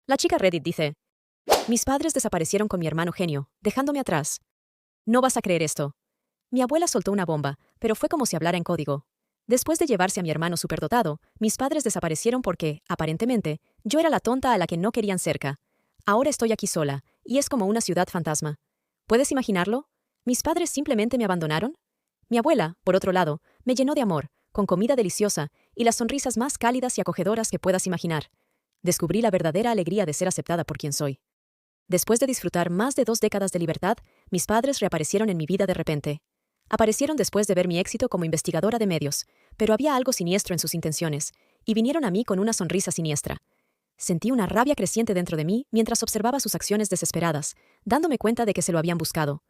La chica Reddit dice: mis padres desaparecieron con mi hermano genio, dejándome atrás. No vas a creer esto. Mi abuela soltó una bomba, pero fue como si hablara en código. Después de llevarse a mi hermano superdotado, mis padres desaparecieron porque, aparentemente, yo era la tonta a la que no querían cerca. Ahora estoy aquí sola, y es como una ciudad fantasma. ¿Puedes imaginarlo? ¿Mis padres simplemente me abandonaron? Mi abuela, por otro lado, me llenó de amor, con comida deliciosa y las sonrisas más cálidas y acogedoras que puedas imaginar. Descubrí la verdadera alegría de ser aceptada por quien soy. Después de disfrutar más de 2 décadas de libertad, mis padres reaparecieron en mi vida de repente. Aparecieron después de ver mi éxito como investigadora de medios, pero había algo siniestro en sus intenciones, y vinieron a mí con una sonrisa siniestra. Sentí una rabia creciente dentro de mí mientras observaba sus acciones desesperadas, dándome cuenta de que se lo habían buscado.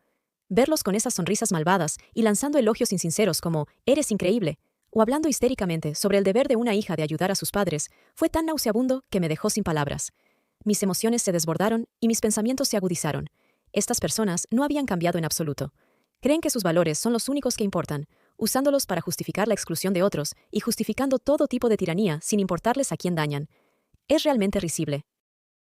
Verlos con esas sonrisas malvadas y lanzando elogios insinceros como «eres increíble», o hablando histéricamente sobre el deber de una hija de ayudar a sus padres, fue tan nauseabundo que me dejó sin palabras. Mis emociones se desbordaron y mis pensamientos se agudizaron. Estas personas no habían cambiado en absoluto. Creen que sus valores son los únicos que importan, usándolos para justificar la exclusión de otros y justificando todo tipo de tiranía sin importarles a quién dañan. Es realmente risible.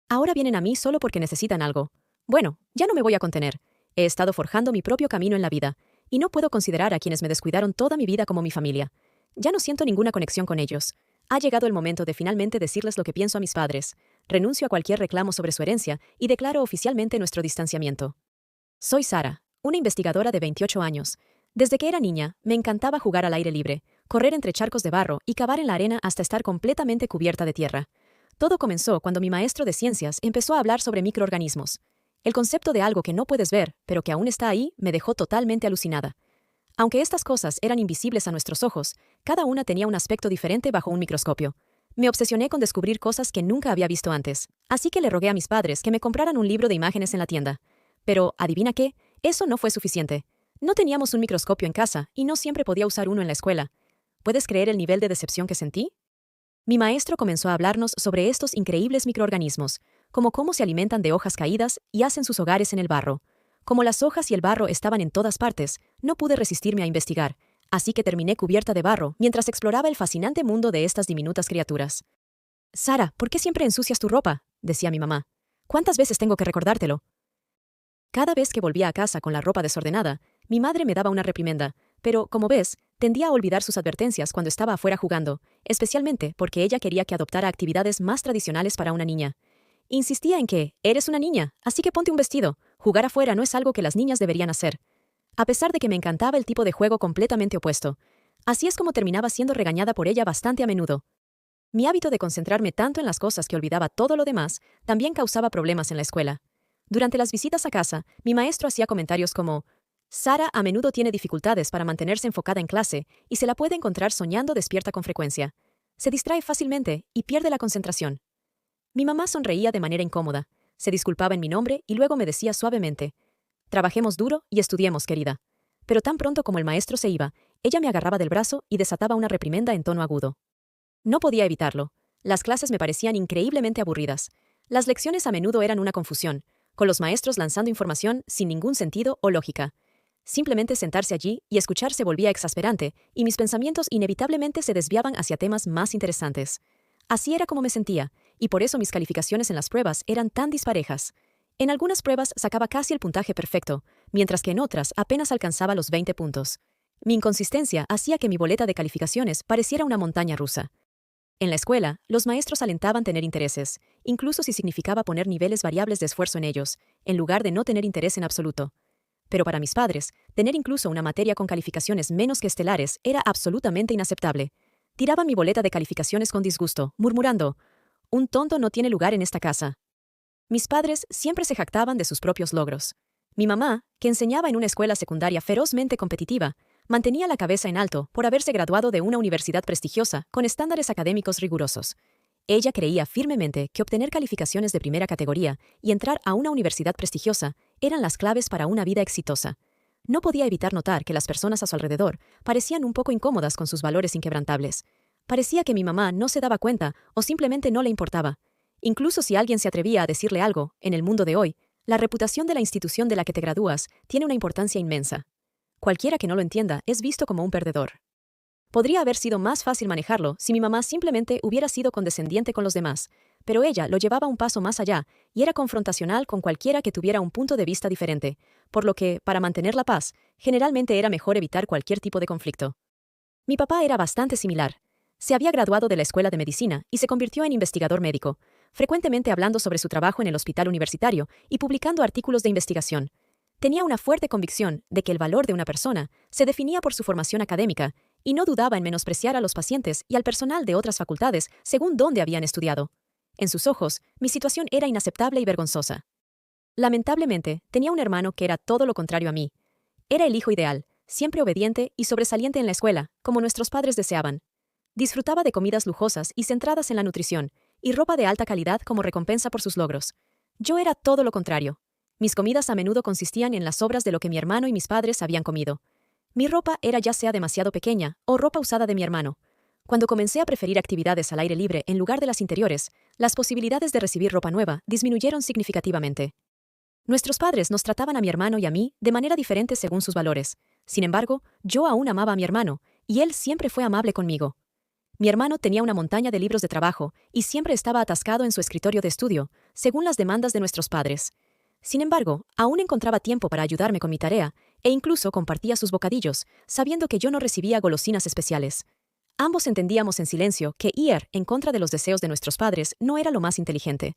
Ahora vienen a mí solo porque necesitan algo. Bueno, ya no me voy a contener. He estado forjando mi propio camino en la vida, y no puedo considerar a quienes me descuidaron toda mi vida como mi familia. Ya no siento ninguna conexión con ellos. Ha llegado el momento de finalmente decirles lo que pienso a mis padres. Renuncio a cualquier reclamo sobre su herencia y declaro oficialmente nuestro distanciamiento. Soy Sara, una investigadora de 28 años. Desde que era niña, me encantaba jugar al aire libre, correr entre charcos de barro y cavar en la arena hasta estar completamente cubierta de tierra. Todo comenzó cuando mi maestro de ciencias empezó a hablar sobre microorganismos. El concepto de algo que no puedes ver, pero que aún está ahí, me dejó totalmente alucinada. Aunque estas cosas eran invisibles a nuestros ojos, cada una tenía un aspecto diferente bajo un microscopio. Me obsesioné con descubrir cosas que nunca había visto antes, así que le rogué a mis padres que me compraran un libro de imágenes en la tienda. Pero, ¿adivina qué? Eso no fue suficiente. No teníamos un microscopio en casa y no siempre podía usar uno en la escuela. ¿Puedes creer el nivel de decepción que sentí? Mi maestro comenzó a hablarnos sobre estos increíbles microorganismos, como cómo se alimentan de hojas caídas y hacen sus hogares en el barro. Como las hojas y el barro estaban en todas partes, no pude resistirme a investigar, así que terminé cubierta de barro mientras exploraba el fascinante mundo de estas diminutas criaturas. «Sara, ¿por qué siempre ensucias tu ropa?», decía mi mamá. «¿Cuántas veces tengo que recordártelo?». Cada vez que volvía a casa con la ropa desordenada, mi madre me daba una reprimenda, pero, como ves, tendía a olvidar sus advertencias cuando estaba afuera jugando, especialmente porque ella quería que adoptara actividades más tradicionales para una niña. Insistía en que, eres una niña, así que ponte un vestido, jugar afuera no es algo que las niñas deberían hacer. A pesar de que me encantaba el tipo de juego completamente opuesto. Así es como terminaba siendo regañada por ella bastante a menudo. Mi hábito de concentrarme tanto en las cosas que olvidaba todo lo demás también causaba problemas en la escuela. Durante las visitas a casa, mi maestro hacía comentarios como: «Sara a menudo tiene dificultades para mantenerse enfocada en clase y se la puede encontrar soñando despierta con frecuencia. Se distrae fácilmente y pierde la concentración». Mi mamá sonreía de manera incómoda, se disculpaba en mi nombre y luego me decía suavemente: «Trabajemos duro y estudiemos, querida». Pero tan pronto como el maestro se iba, ella me agarraba del brazo y desataba una reprimenda en tono agudo. No podía evitarlo. Las clases me parecían increíblemente aburridas. Las lecciones a menudo eran una confusión, con los maestros lanzando información sin ningún sentido o lógica. Simplemente sentarse allí y escuchar se volvía exasperante, y mis pensamientos inevitablemente se desviaban hacia temas más interesantes. Así era como me sentía, y por eso mis calificaciones en las pruebas eran tan disparejas. En algunas pruebas sacaba casi el puntaje perfecto, mientras que en otras apenas alcanzaba los 20 puntos. Mi inconsistencia hacía que mi boleta de calificaciones pareciera una montaña rusa. En la escuela, los maestros alentaban tener intereses, incluso si significaba poner niveles variables de esfuerzo en ellos, en lugar de no tener interés en absoluto. Pero para mis padres, tener incluso una materia con calificaciones menos que estelares era absolutamente inaceptable. Tiraban mi boleta de calificaciones con disgusto, murmurando: «Un tonto no tiene lugar en esta casa». Mis padres siempre se jactaban de sus propios logros. Mi mamá, que enseñaba en una escuela secundaria ferozmente competitiva, mantenía la cabeza en alto por haberse graduado de una universidad prestigiosa con estándares académicos rigurosos. Ella creía firmemente que obtener calificaciones de primera categoría y entrar a una universidad prestigiosa eran las claves para una vida exitosa. No podía evitar notar que las personas a su alrededor parecían un poco incómodas con sus valores inquebrantables. Parecía que mi mamá no se daba cuenta o simplemente no le importaba. Incluso si alguien se atrevía a decirle algo, en el mundo de hoy, la reputación de la institución de la que te gradúas tiene una importancia inmensa. Cualquiera que no lo entienda es visto como un perdedor. Podría haber sido más fácil manejarlo si mi mamá simplemente hubiera sido condescendiente con los demás, pero ella lo llevaba un paso más allá y era confrontacional con cualquiera que tuviera un punto de vista diferente, por lo que, para mantener la paz, generalmente era mejor evitar cualquier tipo de conflicto. Mi papá era bastante similar. Se había graduado de la escuela de medicina y se convirtió en investigador médico, frecuentemente hablando sobre su trabajo en el hospital universitario y publicando artículos de investigación. Tenía una fuerte convicción de que el valor de una persona se definía por su formación académica y no dudaba en menospreciar a los pacientes y al personal de otras facultades según dónde habían estudiado. En sus ojos, mi situación era inaceptable y vergonzosa. Lamentablemente, tenía un hermano que era todo lo contrario a mí. Era el hijo ideal, siempre obediente y sobresaliente en la escuela, como nuestros padres deseaban. Disfrutaba de comidas lujosas y centradas en la nutrición, y ropa de alta calidad como recompensa por sus logros. Yo era todo lo contrario. Mis comidas a menudo consistían en las sobras de lo que mi hermano y mis padres habían comido. Mi ropa era ya sea demasiado pequeña o ropa usada de mi hermano. Cuando comencé a preferir actividades al aire libre en lugar de las interiores, las posibilidades de recibir ropa nueva disminuyeron significativamente. Nuestros padres nos trataban a mi hermano y a mí de manera diferente según sus valores. Sin embargo, yo aún amaba a mi hermano, y él siempre fue amable conmigo. Mi hermano tenía una montaña de libros de trabajo y siempre estaba atascado en su escritorio de estudio, según las demandas de nuestros padres. Sin embargo, aún encontraba tiempo para ayudarme con mi tarea, e incluso compartía sus bocadillos, sabiendo que yo no recibía golosinas especiales. Ambos entendíamos en silencio que ir en contra de los deseos de nuestros padres no era lo más inteligente.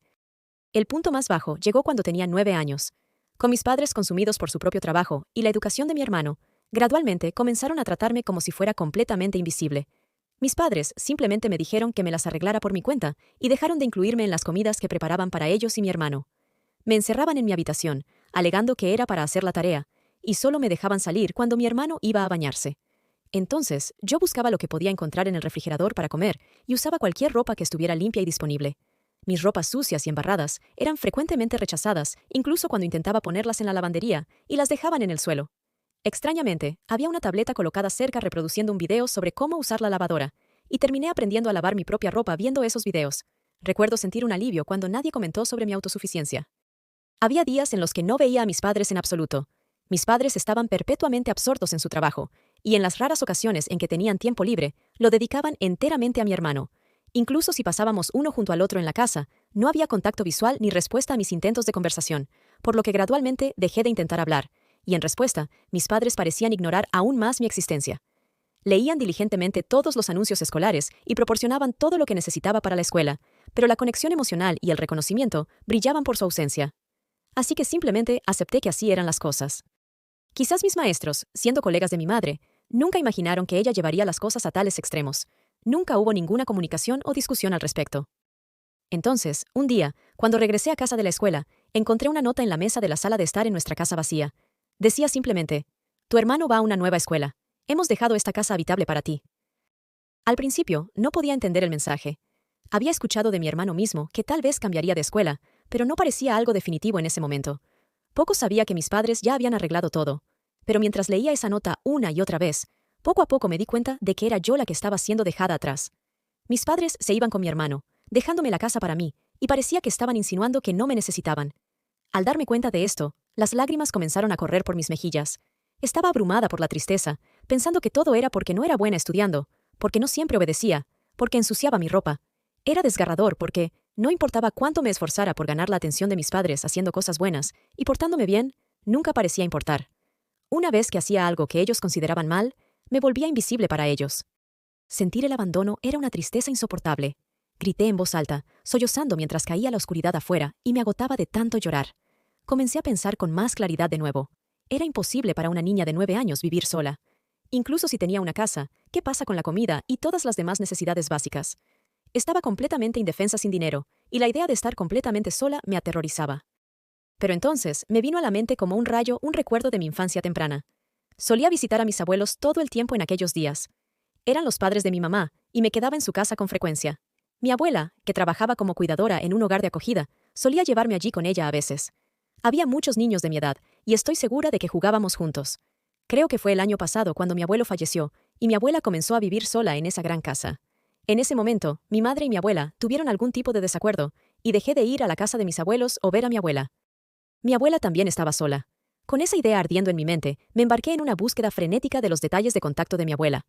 El punto más bajo llegó cuando tenía 9 años. Con mis padres consumidos por su propio trabajo y la educación de mi hermano, gradualmente comenzaron a tratarme como si fuera completamente invisible. Mis padres simplemente me dijeron que me las arreglara por mi cuenta y dejaron de incluirme en las comidas que preparaban para ellos y mi hermano. Me encerraban en mi habitación, alegando que era para hacer la tarea, y solo me dejaban salir cuando mi hermano iba a bañarse. Entonces, yo buscaba lo que podía encontrar en el refrigerador para comer y usaba cualquier ropa que estuviera limpia y disponible. Mis ropas sucias y embarradas eran frecuentemente rechazadas, incluso cuando intentaba ponerlas en la lavandería, y las dejaban en el suelo. Extrañamente, había una tableta colocada cerca reproduciendo un video sobre cómo usar la lavadora, y terminé aprendiendo a lavar mi propia ropa viendo esos videos. Recuerdo sentir un alivio cuando nadie comentó sobre mi autosuficiencia. Había días en los que no veía a mis padres en absoluto. Mis padres estaban perpetuamente absortos en su trabajo, y en las raras ocasiones en que tenían tiempo libre, lo dedicaban enteramente a mi hermano. Incluso si pasábamos uno junto al otro en la casa, no había contacto visual ni respuesta a mis intentos de conversación, por lo que gradualmente dejé de intentar hablar, y en respuesta, mis padres parecían ignorar aún más mi existencia. Leían diligentemente todos los anuncios escolares y proporcionaban todo lo que necesitaba para la escuela, pero la conexión emocional y el reconocimiento brillaban por su ausencia. Así que simplemente acepté que así eran las cosas. Quizás mis maestros, siendo colegas de mi madre, nunca imaginaron que ella llevaría las cosas a tales extremos. Nunca hubo ninguna comunicación o discusión al respecto. Entonces, un día, cuando regresé a casa de la escuela, encontré una nota en la mesa de la sala de estar en nuestra casa vacía. Decía simplemente: «Tu hermano va a una nueva escuela. Hemos dejado esta casa habitable para ti». Al principio, no podía entender el mensaje. Había escuchado de mi hermano mismo que tal vez cambiaría de escuela, pero no parecía algo definitivo en ese momento. Poco sabía que mis padres ya habían arreglado todo. Pero mientras leía esa nota una y otra vez, poco a poco me di cuenta de que era yo la que estaba siendo dejada atrás. Mis padres se iban con mi hermano, dejándome la casa para mí, y parecía que estaban insinuando que no me necesitaban. Al darme cuenta de esto, las lágrimas comenzaron a correr por mis mejillas. Estaba abrumada por la tristeza, pensando que todo era porque no era buena estudiando, porque no siempre obedecía, porque ensuciaba mi ropa. Era desgarrador porque, no importaba cuánto me esforzara por ganar la atención de mis padres haciendo cosas buenas y portándome bien, nunca parecía importar. Una vez que hacía algo que ellos consideraban mal, me volvía invisible para ellos. Sentir el abandono era una tristeza insoportable. Grité en voz alta, sollozando mientras caía la oscuridad afuera y me agotaba de tanto llorar. Comencé a pensar con más claridad de nuevo. Era imposible para una niña de 9 años vivir sola. Incluso si tenía una casa, ¿qué pasa con la comida y todas las demás necesidades básicas? Estaba completamente indefensa sin dinero, y la idea de estar completamente sola me aterrorizaba. Pero entonces me vino a la mente como un rayo un recuerdo de mi infancia temprana. Solía visitar a mis abuelos todo el tiempo en aquellos días. Eran los padres de mi mamá, y me quedaba en su casa con frecuencia. Mi abuela, que trabajaba como cuidadora en un hogar de acogida, solía llevarme allí con ella a veces. Había muchos niños de mi edad, y estoy segura de que jugábamos juntos. Creo que fue el año pasado cuando mi abuelo falleció, y mi abuela comenzó a vivir sola en esa gran casa. En ese momento, mi madre y mi abuela tuvieron algún tipo de desacuerdo, y dejé de ir a la casa de mis abuelos o ver a mi abuela. Mi abuela también estaba sola. Con esa idea ardiendo en mi mente, me embarqué en una búsqueda frenética de los detalles de contacto de mi abuela.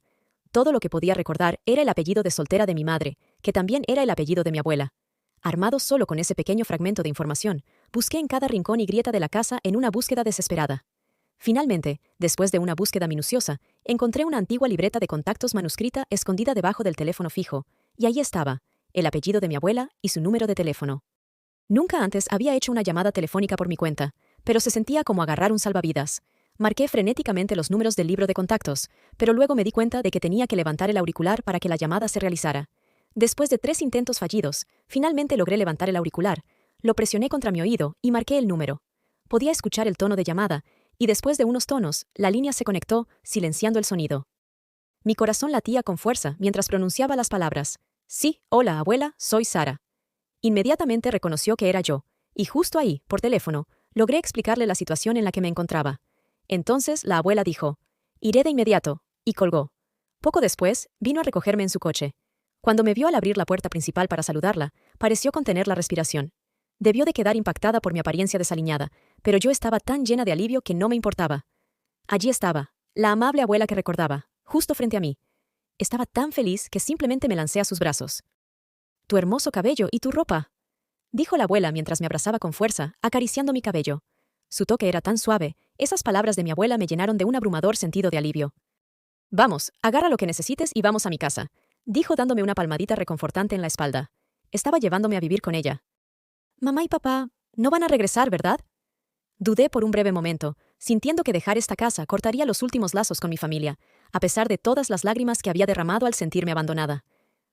Todo lo que podía recordar era el apellido de soltera de mi madre, que también era el apellido de mi abuela. Armado solo con ese pequeño fragmento de información, busqué en cada rincón y grieta de la casa en una búsqueda desesperada. Finalmente, después de una búsqueda minuciosa, encontré una antigua libreta de contactos manuscrita escondida debajo del teléfono fijo, y ahí estaba, el apellido de mi abuela y su número de teléfono. Nunca antes había hecho una llamada telefónica por mi cuenta, pero se sentía como agarrar un salvavidas. Marqué frenéticamente los números del libro de contactos, pero luego me di cuenta de que tenía que levantar el auricular para que la llamada se realizara. Después de 3 intentos fallidos, finalmente logré levantar el auricular, lo presioné contra mi oído y marqué el número. Podía escuchar el tono de llamada, y después de unos tonos, la línea se conectó, silenciando el sonido. Mi corazón latía con fuerza mientras pronunciaba las palabras. Sí, hola, abuela, soy Sara. Inmediatamente reconoció que era yo, y justo ahí, por teléfono, logré explicarle la situación en la que me encontraba. Entonces la abuela dijo, iré de inmediato, y colgó. Poco después, vino a recogerme en su coche. Cuando me vio al abrir la puerta principal para saludarla, pareció contener la respiración. Debió de quedar impactada por mi apariencia desaliñada, pero yo estaba tan llena de alivio que no me importaba. Allí estaba, la amable abuela que recordaba, justo frente a mí. Estaba tan feliz que simplemente me lancé a sus brazos. Tu hermoso cabello y tu ropa, dijo la abuela mientras me abrazaba con fuerza, acariciando mi cabello. Su toque era tan suave, esas palabras de mi abuela me llenaron de un abrumador sentido de alivio. Vamos, agarra lo que necesites y vamos a mi casa, dijo dándome una palmadita reconfortante en la espalda. Estaba llevándome a vivir con ella. Mamá y papá, no van a regresar, ¿verdad? Dudé por un breve momento, sintiendo que dejar esta casa cortaría los últimos lazos con mi familia, a pesar de todas las lágrimas que había derramado al sentirme abandonada.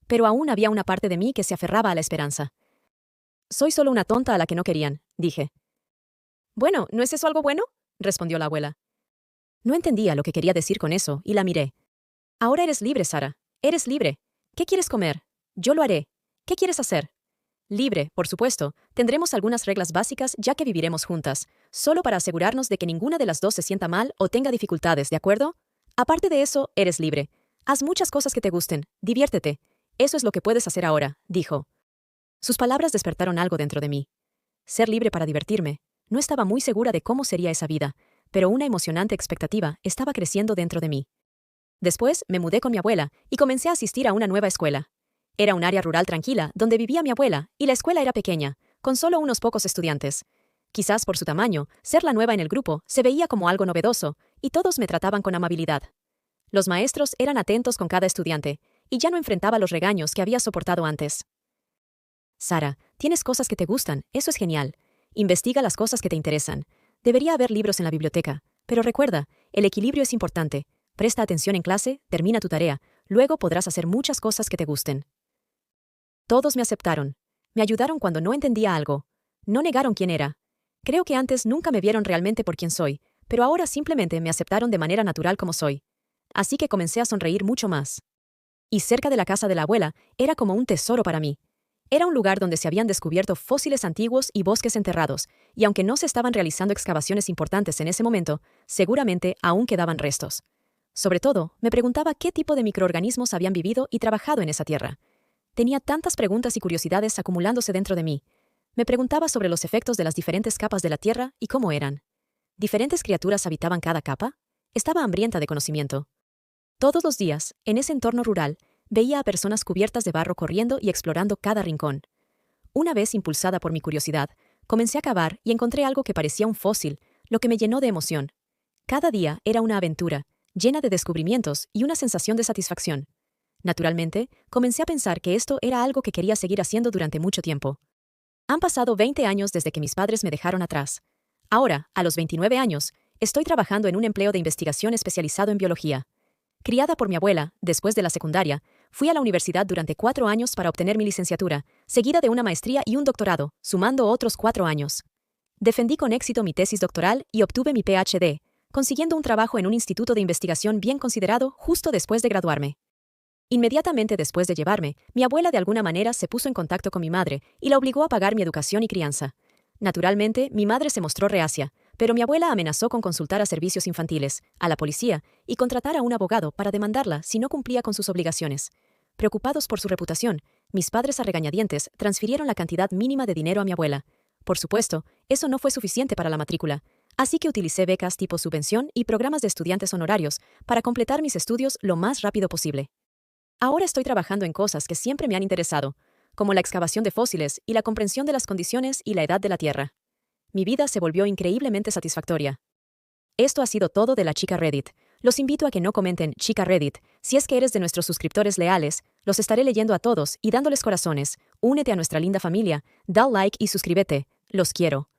Pero aún había una parte de mí que se aferraba a la esperanza. Soy solo una tonta a la que no querían, dije. Bueno, ¿no es eso algo bueno?, respondió la abuela. No entendía lo que quería decir con eso, y la miré. Ahora eres libre, Sara. Eres libre. ¿Qué quieres comer? Yo lo haré. ¿Qué quieres hacer? Libre, por supuesto. Tendremos algunas reglas básicas ya que viviremos juntas, solo para asegurarnos de que ninguna de las dos se sienta mal o tenga dificultades, ¿de acuerdo? Aparte de eso, eres libre. Haz muchas cosas que te gusten. Diviértete. Eso es lo que puedes hacer ahora, dijo. Sus palabras despertaron algo dentro de mí. Ser libre para divertirme. No estaba muy segura de cómo sería esa vida, pero una emocionante expectativa estaba creciendo dentro de mí. Después me mudé con mi abuela y comencé a asistir a una nueva escuela. Era un área rural tranquila donde vivía mi abuela y la escuela era pequeña, con solo unos pocos estudiantes. Quizás por su tamaño, ser la nueva en el grupo se veía como algo novedoso y todos me trataban con amabilidad. Los maestros eran atentos con cada estudiante y ya no enfrentaba los regaños que había soportado antes. Sara, tienes cosas que te gustan, eso es genial. Investiga las cosas que te interesan. Debería haber libros en la biblioteca, pero recuerda, el equilibrio es importante. Presta atención en clase, termina tu tarea, luego podrás hacer muchas cosas que te gusten. Todos me aceptaron. Me ayudaron cuando no entendía algo. No negaron quién era. Creo que antes nunca me vieron realmente por quién soy, pero ahora simplemente me aceptaron de manera natural como soy. Así que comencé a sonreír mucho más. Y cerca de la casa de la abuela era como un tesoro para mí. Era un lugar donde se habían descubierto fósiles antiguos y bosques enterrados, y aunque no se estaban realizando excavaciones importantes en ese momento, seguramente aún quedaban restos. Sobre todo, me preguntaba qué tipo de microorganismos habían vivido y trabajado en esa tierra. Tenía tantas preguntas y curiosidades acumulándose dentro de mí. Me preguntaba sobre los efectos de las diferentes capas de la tierra y cómo eran. ¿Diferentes criaturas habitaban cada capa? Estaba hambrienta de conocimiento. Todos los días, en ese entorno rural, veía a personas cubiertas de barro corriendo y explorando cada rincón. Una vez impulsada por mi curiosidad, comencé a cavar y encontré algo que parecía un fósil, lo que me llenó de emoción. Cada día era una aventura, llena de descubrimientos y una sensación de satisfacción. Naturalmente, comencé a pensar que esto era algo que quería seguir haciendo durante mucho tiempo. Han pasado 20 años desde que mis padres me dejaron atrás. Ahora, a los 29 años, estoy trabajando en un empleo de investigación especializado en biología. Criada por mi abuela, después de la secundaria, fui a la universidad durante 4 años para obtener mi licenciatura, seguida de una maestría y un doctorado, sumando otros 4 años. Defendí con éxito mi tesis doctoral y obtuve mi PhD, consiguiendo un trabajo en un instituto de investigación bien considerado justo después de graduarme. Inmediatamente después de llevarme, mi abuela de alguna manera se puso en contacto con mi madre y la obligó a pagar mi educación y crianza. Naturalmente, mi madre se mostró reacia, pero mi abuela amenazó con consultar a servicios infantiles, a la policía, y contratar a un abogado para demandarla si no cumplía con sus obligaciones. Preocupados por su reputación, mis padres a regañadientes transfirieron la cantidad mínima de dinero a mi abuela. Por supuesto, eso no fue suficiente para la matrícula, Así que utilicé becas tipo subvención y programas de estudiantes honorarios para completar mis estudios lo más rápido posible. Ahora estoy trabajando en cosas que siempre me han interesado, como la excavación de fósiles y la comprensión de las condiciones y la edad de la Tierra. Mi vida se volvió increíblemente satisfactoria. Esto ha sido todo de la chica Reddit. Los invito a que no comenten chica Reddit. Si es que eres de nuestros suscriptores leales, los estaré leyendo a todos y dándoles corazones. Únete a nuestra linda familia, da like y suscríbete. Los quiero.